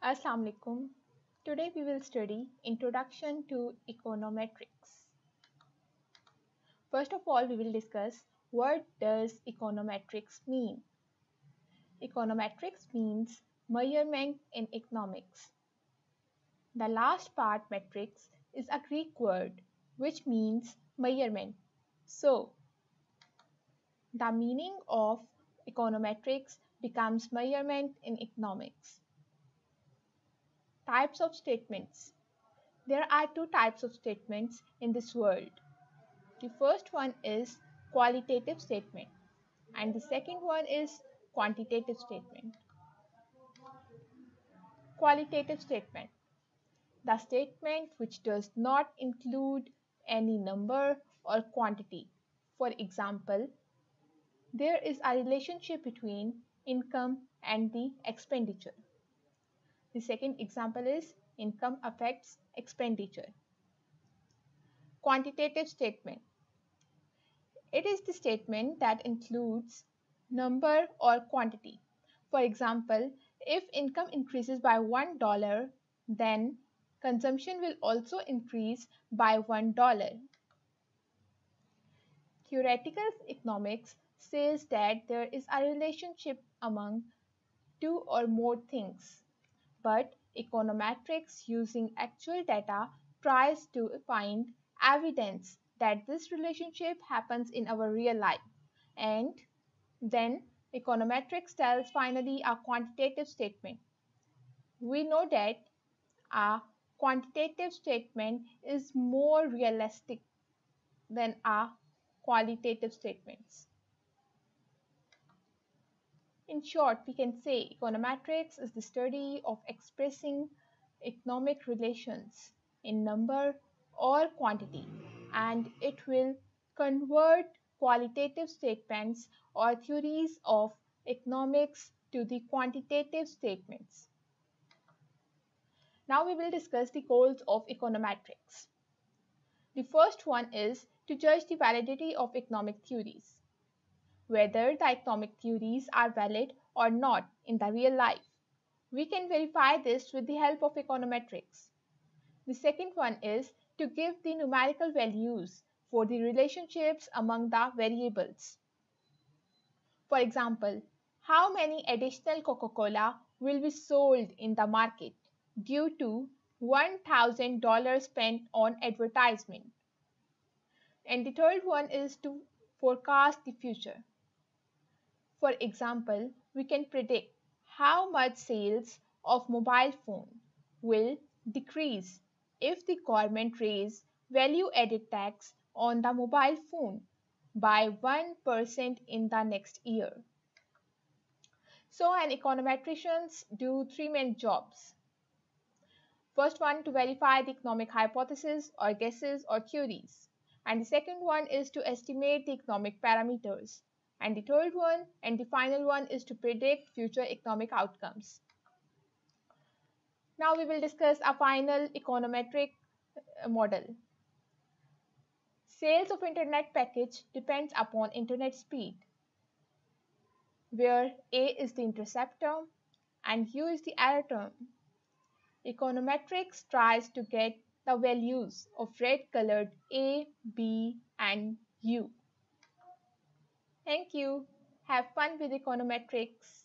Assalamu alaikum. Today we will study Introduction to Econometrics. First of all, we will discuss what does econometrics mean. Econometrics means measurement in economics. The last part, metrics, is a Greek word which means measurement. So, the meaning of econometrics becomes measurement in economics. Types of statements. There are two types of statements in this world. The first one is qualitative statement and the second one is quantitative statement. Qualitative statement. The statement which does not include any number or quantity. For example, there is a relationship between income and the expenditure. The second example is income affects expenditure. Quantitative statement. It is the statement that includes number or quantity. For example, if income increases by $1, then consumption will also increase by $1. Theoretical economics says that there is a relationship among two or more things, but econometrics using actual data tries to find evidence that this relationship happens in our real life. And then econometrics tells finally a quantitative statement. We know that a quantitative statement is more realistic than a qualitative statements. In short, we can say econometrics is the study of expressing economic relations in number or quantity, and it will convert qualitative statements or theories of economics to the quantitative statements. Now we will discuss the goals of econometrics. The first one is to judge the validity of economic theories, whether the economic theories are valid or not in the real life. We can verify this with the help of econometrics. The second one is to give the numerical values for the relationships among the variables. For example, how many additional Coca-Cola will be sold in the market due to $1,000 spent on advertisement? And the third one is to forecast the future. For example, we can predict how much sales of mobile phone will decrease if the government raise value added tax on the mobile phone by 1% in the next year. So an econometricians do three main jobs. First one, to verify the economic hypothesis or guesses or theories. And the second one is to estimate the economic parameters. And the third one and the final one is to predict future economic outcomes. Now we will discuss a final econometric model. Sales of internet package depends upon internet speed, where A is the intercept term and U is the error term. Econometrics tries to get the values of red colored A, B, and U. Thank you. Have fun with econometrics.